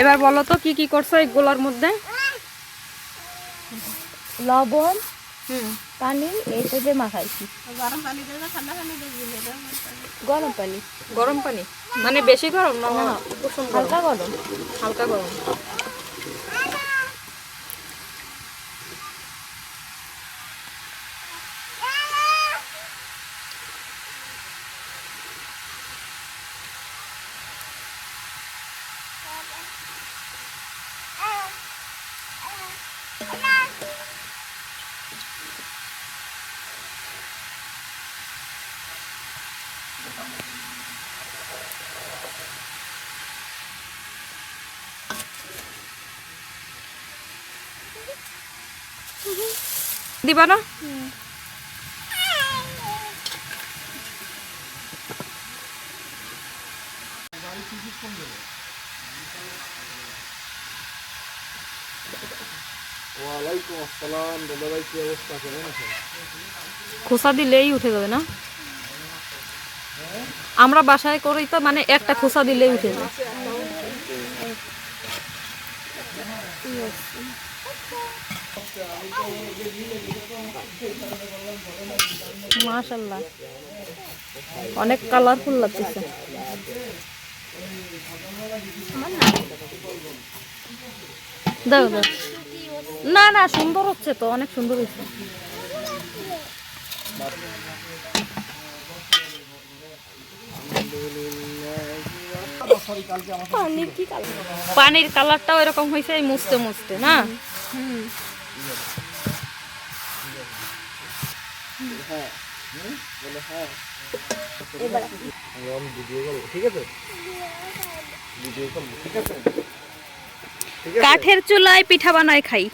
এবার বলো তো কি কি করছো এগুলোর মধ্যে? লবণ, পানি, এইটা দিয়ে মাখাইছি। গরম পানি দেব না ঠান্ডা পানি দেব? গরম পানি। গরম পানি মানে বেশি গরম না? কুসুম গরম? হালকা গরম। হালকা গরম। দিবা না? ওয়ালাইকুম আসসালাম দাদা ভাই, কি অবস্থা? কেমন আছেন? খোসা দিলেই উঠে যাবে না? আমরা বাসায় করি তো, মানে একটা খোসা দিলেই উঠে যায়। মাশাআল্লাহ, অনেক কালারফুল লাগতেছে। দাও দাও। না না, সুন্দর হচ্ছে তো, অনেক সুন্দর হচ্ছে। পানির কালারটাও এরকম হয়েছে, এই মুছতে মুছতে না? কাঠের চুলায় পিঠা বানায় খাই।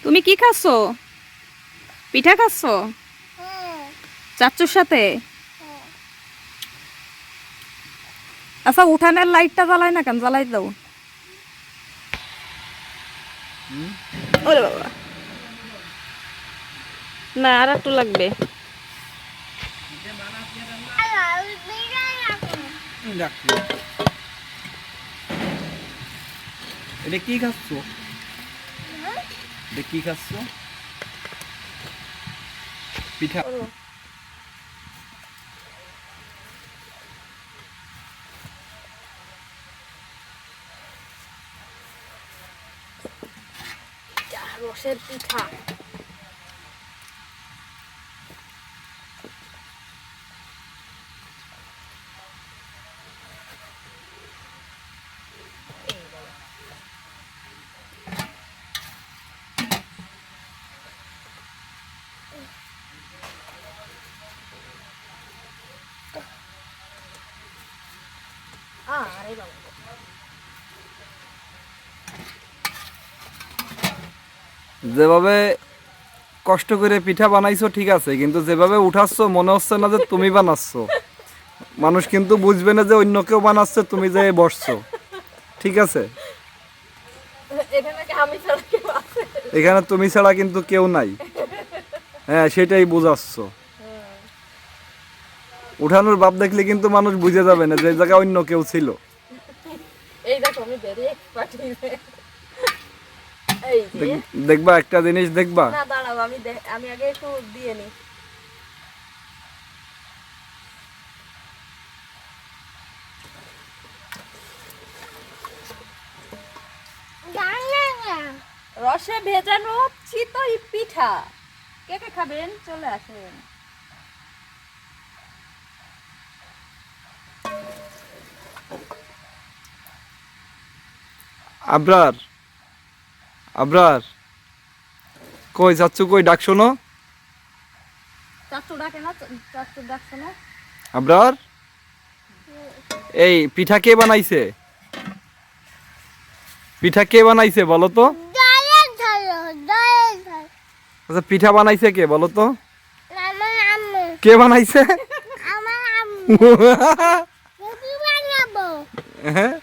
তুমি কি খাচ্ছ? পিঠা খাচ্ছ চাচুর সাথে? আচ্ছা, উঠানের লাইটটা জ্বালাই না কেন? জ্বালাই দাও। ওরে বাবা, না আর একটু লাগবে। এটা কি খাচ্ছ? এটা কি খাচ্ছ? পিঠা। রসের পিঠা। যেভাবে কষ্ট করে পিঠা বানাইছো ঠিক আছে, কিন্তু যেভাবে উঠাচ্ছ মনে হচ্ছে না যে তুমি বানাচ্ছ। মানুষ কিন্তু বুঝবে না যে অন্য কেউ বানাচ্ছে, তুমি যে বসছো। ঠিক আছে, এখানে তুমি ছাড়া কিন্তু কেউ নাই। হ্যাঁ, সেটাই বোঝাচ্ছ। উঠানোর ভাব দেখলে কিন্তু মানুষ বুঝে যাবে না যে এই জায়গায় অন্য কেউ ছিল। এই দেখো, আমি ভেরি এক্সপার্ট। দেখবা একটা জিনিস দেখবা। না দাঁড়াও, আমি আগে একটু দিয়ে নি। রসে ভেজানো চিতই পিঠা। কে কে খাবেন? চলে আসেন। আবরার, আবরার কই যাচ্ছ? কই ডাক শোনো। চাচু ডাকে না? চাচু ডাক শোনো। আবরার, এই পিঠা কে বানাইছে? পিঠা কে বানাইছে বলো তো? আচ্ছা, পিঠা বানাইছে কে বলো তো? কে বানাইছে? হ্যাঁ,